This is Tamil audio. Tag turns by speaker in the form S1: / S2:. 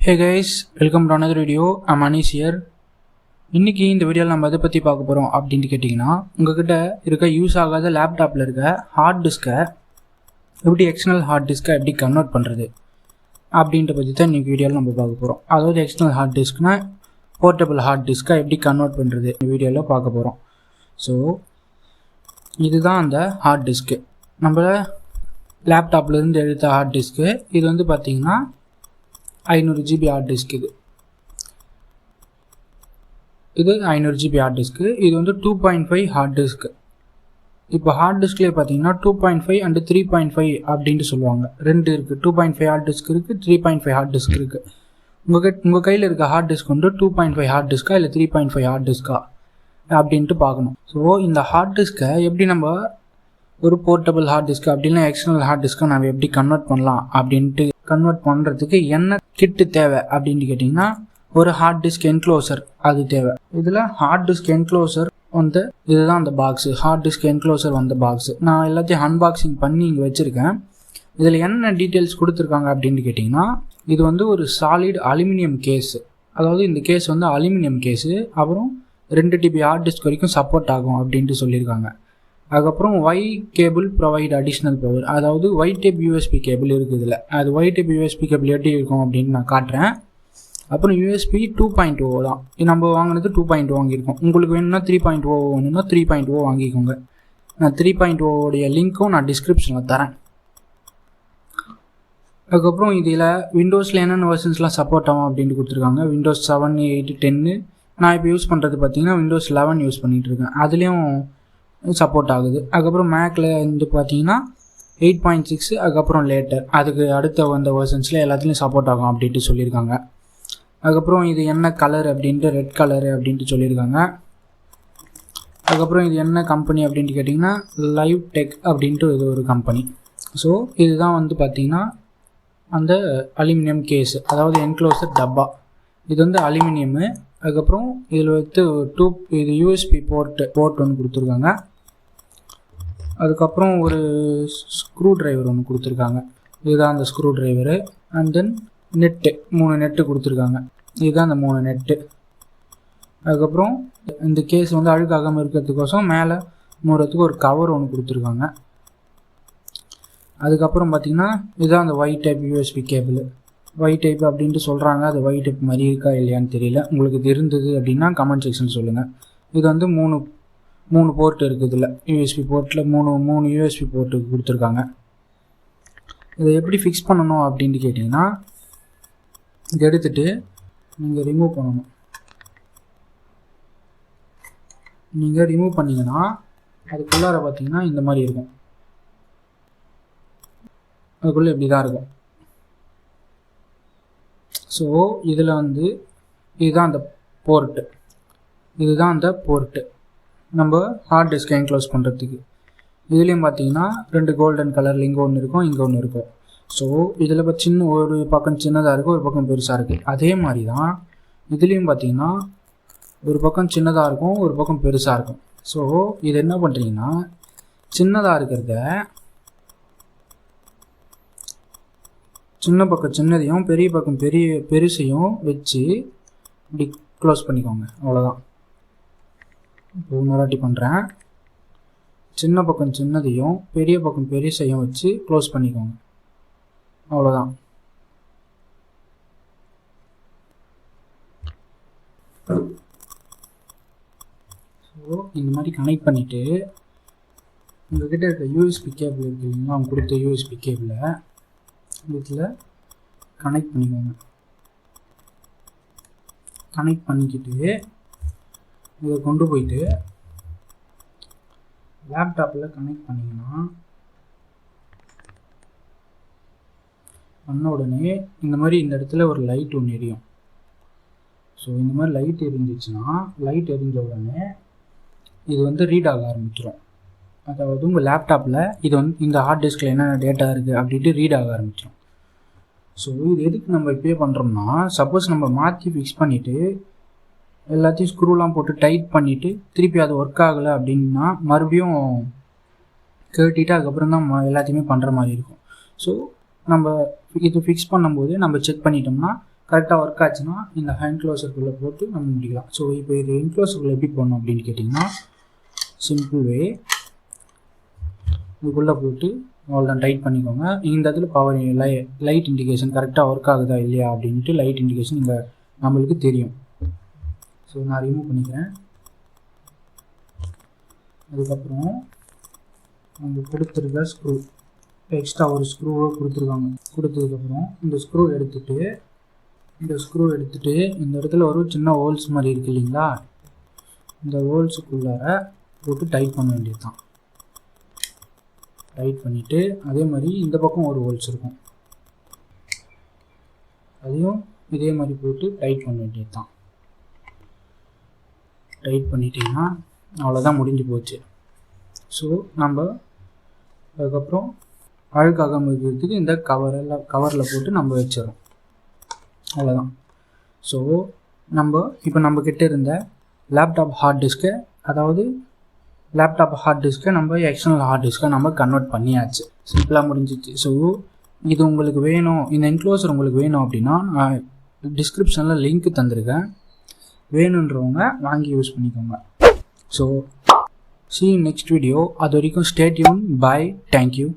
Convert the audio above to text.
S1: Hey guys, welcome to another video. I'm Anis here. இன்னைக்கு இந்த வீடியோவில் நம்ம எதை பற்றி பார்க்க போகிறோம் அப்படின்ட்டு கேட்டிங்கன்னா, உங்கள்கிட்ட இருக்க யூஸ் ஆகாத லேப்டாப்பில் இருக்க ஹார்ட் டிஸ்கை எப்படி எக்ஸ்டர்னல் ஹார்ட் டிஸ்கை எப்படி கன்வெர்ட் பண்ணுறது அப்படின்ற பற்றி தான் இன்றைக்கி வீடியோவில் நம்ம பார்க்க போகிறோம். அதாவது எக்ஸ்டர்னல் ஹார்ட் டிஸ்க்னா போர்ட்டபிள் ஹார்ட் டிஸ்கை எப்படி கன்வெர்ட் பண்ணுறது இந்த வீடியோவில் பார்க்க போகிறோம். ஸோ இதுதான் அந்த ஹார்ட் டிஸ்க்கு. நம்ம லேப்டாப்லேருந்து எடுத்த ஹார்ட் டிஸ்க்கு. இது வந்து பார்த்திங்கன்னா 500 GB ஹார்ட் டிஸ்க். இது 500 GB ஹார்ட் டிஸ்க்கு. இது வந்து 2.5 ஹார்ட் டிஸ்க்கு. இப்போ ஹார்ட் டிஸ்க்லேயே பார்த்தீங்கன்னா 2.5 அண்ட் 3.5 அப்படின்ட்டு சொல்லுவாங்க. ரெண்டு இருக்குது. 2.5 ஹார்ட் டிஸ்க் இருக்குது, 3.5 ஹார்ட் டிஸ்க் இருக்குது. உங்கள் கையில் இருக்க ஹார்ட் டிஸ்க் வந்து 2.5 ஹார்ட் டிஸ்க்கா இல்லை 3.5 ஹார்ட் டிஸ்க்கா அப்படின்ட்டு பார்க்கணும். ஸோ இந்த ஹார்ட் டிஸ்க்கை எப்படி நம்ம ஒரு போர்ட்டபிள் ஹார்ட் டிஸ்க் அப்படின்னா எக்ஸ்டர்னல் ஹார்ட் டிஸ்க்கை நம்ம எப்படி கன்வெர்ட் பண்ணலாம் அப்படின்ட்டு கன்வெர்ட் பண்ணுறதுக்கு என்ன கிட்டு தேவை அப்படின்ட்டு கேட்டிங்கன்னா, ஒரு ஹார்ட் டிஸ்க் என்க்ளோசர் அது தேவை. இதில் ஹார்ட் டிஸ்க் என்க்ளோசர் வந்து இதுதான் அந்த பாக்ஸு. ஹார்ட் டிஸ்க் என்க்ளோசர் வந்த பாக்ஸு நான் எல்லாத்தையும் அன்பாக்சிங் பண்ணி இங்கே வச்சுருக்கேன். இதில் என்ன டீட்டெயில்ஸ் கொடுத்துருக்காங்க அப்படின்ட்டு கேட்டிங்கன்னா, இது வந்து ஒரு சாலிட் அலுமினியம் கேஸு. அதாவது இந்த கேஸ் வந்து அலுமினியம் கேஸு. அப்புறம் 2 TB ஹார்ட் டிஸ்க் வரைக்கும் சப்போர்ட் ஆகும் அப்படின்ட்டு சொல்லியிருக்காங்க. அதுக்கப்புறம் Y cable provide additional power. அதாவது ஒய் டைப் யூஎஸ்பி கேபிள் இருக்குது இதில். அது ஒய் டைப் யூஎஸ்பி கேபிள் எப்படி இருக்கும் அப்படின்னு நான் காட்டுறேன். அப்புறம் யூஎஸ்பி 2.0 தான். நம்ம வாங்கினது 2.0 வாங்கியிருக்கோம். உங்களுக்கு வேணும்னா 3.0 வேணும்னா 3.0 வாங்கிக்கோங்க. நான் 3.0 லிங்க்கும் நான் டிஸ்கிரிப்ஷனில் தரேன். அதுக்கப்புறம் இதில் விண்டோஸில் என்னென்ன வெர்ஷன்ஸ்லாம் சப்போர்ட் ஆகும் அப்படின்ட்டு கொடுத்துருக்காங்க. விண்டோஸ் 7, 8, 10. நான் இப்போ யூஸ் பண்ணுறது பார்த்தீங்கன்னா விண்டோஸ் 11 யூஸ் பண்ணிகிட்ருக்கேன். அதுலேயும் சப்போர்ட் ஆகுது. அதுக்கப்புறம் மேக்கில் வந்து பார்த்தீங்கன்னா 8.6, அதுக்கப்புறம் லேட்டர் அதுக்கு அடுத்த வந்த வெர்ஷன்ஸில் எல்லாத்துலேயும் சப்போர்ட் ஆகும் அப்படின்ட்டு சொல்லியிருக்காங்க. அதுக்கப்புறம் இது என்ன கலர் அப்படின்ட்டு ரெட் கலரு அப்படின்ட்டு சொல்லியிருக்காங்க. அதுக்கப்புறம் இது என்ன கம்பெனி அப்படின்ட்டு கேட்டிங்கன்னா லைவ் டெக் அப்படின்ட்டு இது ஒரு கம்பெனி. ஸோ இதுதான் வந்து பார்த்திங்கன்னா அந்த அலுமினியம் கேஸு, அதாவது என்க்ளோசர் டப்பா. இது வந்து அலுமினியமு. அதுக்கப்புறம் இதில் வந்து இது யூஎஸ்பி போர்ட் ஒன்று கொடுத்துருக்காங்க. அதுக்கப்புறம் ஒரு ஸ்க்ரூ டிரைவர் ஒன்று கொடுத்துருக்காங்க. இதுதான் அந்த screw driver. And then net 3 net கொடுத்துருக்காங்க. இதுதான் அந்த 3 நெட்டு. அதுக்கப்புறம் இந்த கேஸ் வந்து அழுக்காகாமல் இருக்கிறதுக்கோசம் மேலே மூடுறதுக்கு ஒரு கவர் ஒன்று கொடுத்துருக்காங்க. அதுக்கப்புறம் பார்த்திங்கன்னா இதுதான் அந்த Y type USB cable. Y type அப்படின்ட்டு சொல்கிறாங்க. அது ஒய் டைப் மாதிரி இருக்கா இல்லையான்னு தெரியல. உங்களுக்கு இது இருந்தது அப்படின்னா கமெண்ட் செக்ஷன் சொல்லுங்கள். இது வந்து மூணு போர்ட் இருக்குது இதில். யூஎஸ்பி போர்ட்டில் மூணு யூஎஸ்பி போர்ட்டு கொடுத்துருக்காங்க. இதை எப்படி ஃபிக்ஸ் பண்ணணும் அப்படின்ட்டு கேட்டிங்கன்னா, இதை எடுத்துகிட்டு நீங்கள் ரிமூவ் பண்ணணும். நீங்கள் ரிமூவ் பண்ணிங்கன்னா அதுக்குள்ளார பார்த்தீங்கன்னா இந்த மாதிரி இருக்கும். அதுக்குள்ளே இப்படி தான் இருக்கும். ஸோ இதில் வந்து இதுதான் அந்த போர்ட்டு நம்ம ஹார்ட் டிஸ்கை என்க்ளோஸ் பண்ணுறதுக்கு. இதுலேயும் பார்த்தீங்கன்னா 2 கோல்டன் கலரில் இங்கே ஒன்று இருக்கும், இங்கே ஒன்று இருக்கும். ஸோ இதில் இப்போ ஒரு பக்கம் சின்னதாக இருக்குது, ஒரு பக்கம் பெருசாக இருக்குது. அதே மாதிரி தான் இதுலேயும் பார்த்தீங்கன்னா ஒரு பக்கம் சின்னதாக இருக்கும், ஒரு பக்கம் பெருசாக இருக்கும். ஸோ இது என்ன பண்ணுறீங்கன்னா, சின்னதாக இருக்கிறத சின்ன பக்கம் சின்னதையும் பெரிய பக்கம் பெருசையும் வச்சு இப்படி க்ளோஸ் பண்ணிக்கோங்க. அவ்வளோதான். இப்போ இன்னொரு பண்ணுறேன். சின்ன பக்கம் சின்னதையும் பெரிய பக்கம் பெருசையும் வச்சு க்ளோஸ் பண்ணிக்கோங்க. அவ்வளோதான். ஸோ இந்த மாதிரி கனெக்ட் பண்ணிவிட்டு உங்கள்கிட்ட இருக்க யூஎஸ்பி கேபிள் இருக்குது இல்லைங்களா, அவங்க கொடுத்த யூஎஸ்பி கேபிளை இதில் கனெக்ட் பண்ணிக்கோங்க. கனெக்ட் பண்ணிக்கிட்டு இதை கொண்டு போயிட்டு லேப்டாப்பில் கனெக்ட் பண்ணிங்கன்னா பண்ண உடனே இந்த மாதிரி இந்த இடத்துல ஒரு லைட் ஒன்று எரியும். ஸோ இந்த மாதிரி லைட் எரிஞ்சிச்சுன்னா லைட் எரிஞ்ச உடனே இது வந்து ரீட் ஆக ஆரம்பிச்சிடும். அதாவது உங்கள் லேப்டாப்பில் இது வந்து இந்த ஹார்ட் டிஸ்கில் என்னென்ன டேட்டா இருக்குது அப்படின்ட்டு ரீட் ஆக ஆரம்பிச்சிடும். ஸோ இது எதுக்கு நம்ம இப்போயே பண்ணுறோம்னா, சப்போஸ் நம்ம மாற்றி ஃபிக்ஸ் பண்ணிவிட்டு எல்லாத்தையும் ஸ்க்ரூலாம் போட்டு டைட் பண்ணிவிட்டு திருப்பி அது ஒர்க் ஆகலை அப்படின்னா மறுபடியும் கேட்டிட்டு அதுக்கப்புறம் தான் எல்லாத்தையுமே பண்ணுற மாதிரி இருக்கும். ஸோ நம்ம இது ஃபிக்ஸ் பண்ணும்போது நம்ம செக் பண்ணிட்டோம்னா கரெக்டாக ஒர்க் ஆச்சுன்னா இந்த என்க்ளோசருக்குள்ளே போட்டு நம்ம முடிக்கலாம். ஸோ இப்போ இது என்க்ளோசருக்குள்ளே எப்படி போடணும் அப்படின்னு கேட்டிங்கன்னா சிம்பிள் வே, இதுக்குள்ளே போட்டு அவ்வளோதான் டைட் பண்ணிக்கோங்க. இந்த இடத்துல பவர் லைட் இண்டிகேஷன் கரெக்டாக ஒர்க் ஆகுதா இல்லையா அப்படின்ட்டு லைட் இண்டிகேஷன் இங்கே நம்மளுக்கு தெரியும். ஸோ நான் ரிமூவ் பண்ணிக்கிறேன். அதுக்கப்புறம் அவங்க கொடுத்துருக்க ஸ்க்ரூ, எக்ஸ்ட்ரா ஒரு ஸ்க்ரூவை கொடுத்துருக்காங்க. கொடுத்ததுக்கப்புறம் இந்த ஸ்க்ரூ எடுத்துகிட்டு இந்த இடத்துல ஒரு சின்ன ஹோல்ஸ் மாதிரி இருக்குது இல்லைங்களா, இந்த ஹோல்ஸுக்குள்ளார போட்டு டைட் பண்ண வேண்டியது தான். டைட் பண்ணிவிட்டு அதே மாதிரி இந்த பக்கம் ஒரு ஹோல்ஸ் இருக்கும், அதையும் இதே மாதிரி போட்டு டைட் பண்ண வேண்டியது தான். டைட் பண்ணிட்டீங்கன்னா அவ்வளோதான், முடிஞ்சு போச்சு. ஸோ நம்ம அதுக்கப்புறம் அழுக்காகாமல் இருக்கிறதுக்கு இந்த கவரில் போட்டு நம்ம வச்சிடறோம், அவ்வளோதான். ஸோ இப்போ நம்ம கிட்ட இருந்த லேப்டாப் ஹார்ட் டிஸ்க்கை, அதாவது லேப்டாப் ஹார்ட் டிஸ்க்கை நம்ம எக்ஸ்டர்னல் ஹார்ட் டிஸ்க்கை நம்ம கன்வெர்ட் பண்ணியாச்சு, சிம்பிளாக முடிஞ்சிச்சு. ஸோ இது உங்களுக்கு வேணும், இந்த என்க்ளோசர் உங்களுக்கு வேணும் அப்படின்னா நான் டிஸ்கிரிப்ஷனில் லிங்க் தந்திருக்கேன், வேணுன்றவங்க வாங்கி யூஸ் பண்ணிக்கோங்க. So see you next video. அது வரைக்கும் stay tuned. Bye. Thank you.